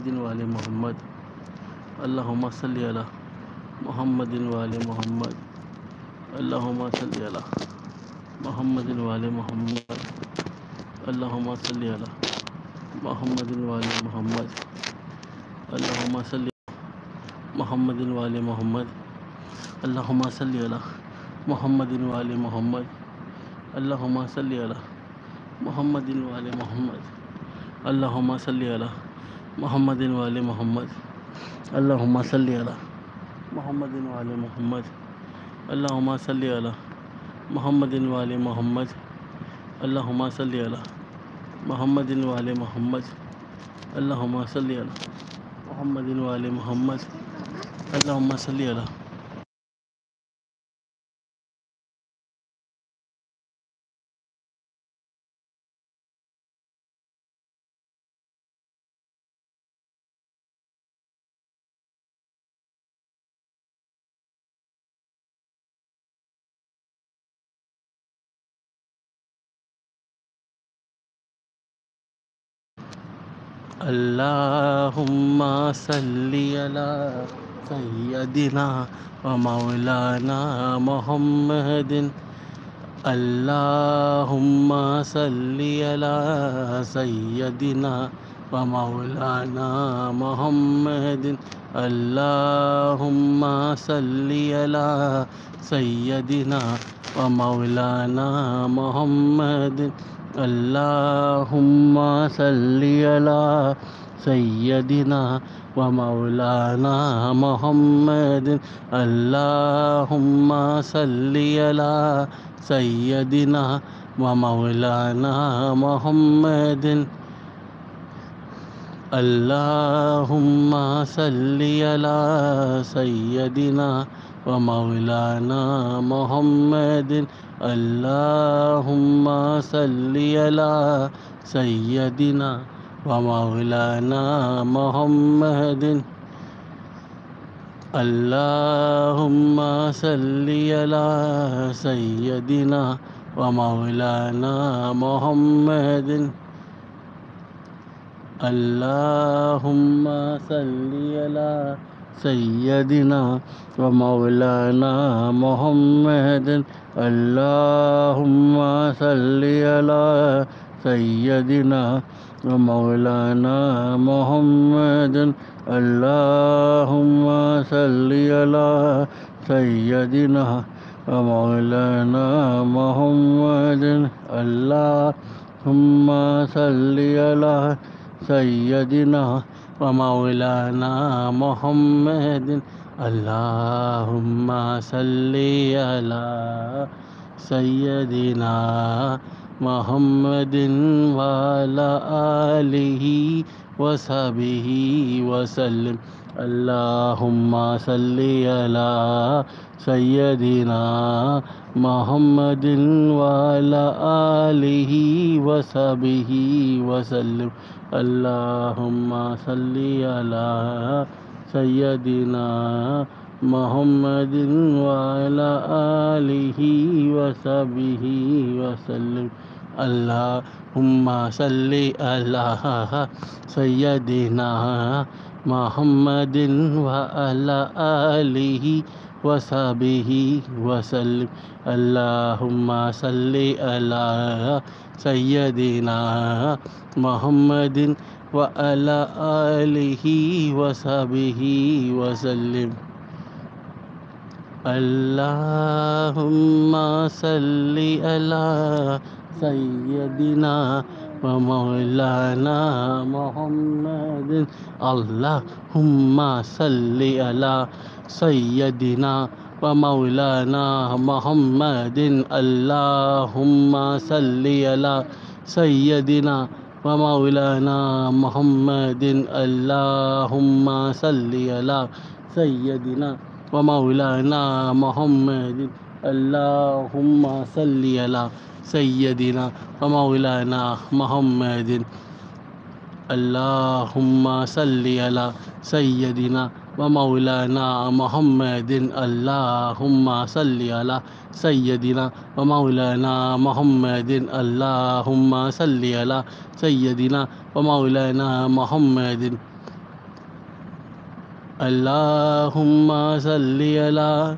मोहम्मदिन वाले मोहम्मद। अल्लाहुम्मा सल्ली अला मोहम्मदिन वाले मोहम्मद। अल्लाहुम्मा सल्ली अला मोहम्मदिन वाले मोहम्मद। अल्लाहुम्मा सल्ली अला मोहम्मदिन वाले मोहम्मद। अल्लाहुम्मा सल्ली मोहम्मदिन वाले मोहम्मद। अल्लाहुम्मा सल्ली अला मोहम्मदिन वाले मोहम्मद। अल्लाहुम्मा सल्ली अला मोहम्मदिन वाले मोहम्मद। अल्लाहुम्मा सल्ली अला मोहम्मदिन वाले मोहम्मद। अल्लाहुम्मा सल्ली अला मोहम्मदिन वाले मोहम्मद। अल्लाहुम्मा सल्ली अला मोहम्मदिन वाले मोहम्मद। अल्लाहुम्मा सल्ली अला मोहम्मदिन वाले मोहम्मद। अल्लाहुम्मा सल्ली अला मोहम्मदिन वाले मोहम्मद। अल्लाहुम्मा सल्ली अला अल्लाहुम्मा सल्ली अला सय्यदिना व मौलाना मुहम्मदिन। अल्लाहुम्मा सल्ली अला सय्यदिना व मौलाना मुहम्मदिन। अल्लाहुम्मा सल्ली अला सय्यदिना व मौलाना मुहम्मदिन। अल्लाहुम्मा सल्ली अला सय्यदिना व मौलाना मुहम्मदिन। अल्लाहुम्मा सल्ली अला सय्यदिना व मौलाना मुहम्मदिन। अल्लाहुम्मा सल्ली अला सय्यदिना व मौलाना मुहम्मदिन। अल्लाहुम्मा सल्ली अला सय्यदिना व मौलाना मुहम्मदिन। अल्लाहुम्मा सल्ली अला सय्यदिना व मौलाना मुहम्मदिन। अल्लाहुम्मा सल्ली अला सय्यदिना व मौलाना मुहम्मदिन। अल्लाहुम्मा सल्ली अला सय्यदिना व मौलाना मुहम्मदिन। अल्लाहुम्मा सल्ली अला सय्यदिना व मौलाना मुहम्मदिन। अल्लाहुम्मा सल्ली अला सय्यदिना व मौलाना मुहम्मदिन। अल्लाहुम्मा सल्ली अला सय्यदिना मुहम्मदिन व अला आलिहि व सहबिहि व सल्लिम। अल्लाहुम्मा सल्ली अला सय्यदिना मुहम्मदिन व अला आलिहि व सहबिहि व सल्लिम। अल्लाहुम्मा सल्ली अला सय्यदिना मुहम्मदिन व अला आलिहि व सहबिहि व सल्लिम। अल्लाहुम्मा सल्ली अला सय्यदिना मुहम्मदिन व अला आलिहि व सहबिहि व सल्लिम। अल्लाहुम्मा सल्ली अला सय्यदिना मुहम्मदिन व अला आलिहि व सहबिहि व सल्लिम। अल्लाहुम्मा सल्ली अला सय्यदिना व मौलाना मुहम्मदिन। अल्लाहुम्मा सल्ली अला सय्यदिना व मौलाना मुहम्मदिन। अल्लाहुम्मा सल्ली अला सय्यदिना व मौलाना मुहम्मदिन। अल्लाहुम्मा सल्ली अला सय्यदिना व मौलाना मुहम्मदिन। अल्लाहुम्मा सल्ली अला सय्यदिना व मौलाना मुहम्मदिन। अल्लाहुम्मा सल्ली अला सय्यदिना व मौलाना मुहम्मदिन। अल्लाहुम्मा सल्ली अला सय्यदिना व मौलाना मुहम्मदिन। अल्लाहुम्मा सल्ली अला सय्यदिना व मौलाना मुहम्मदिन। अल्लाहुम्मा सल्ली अला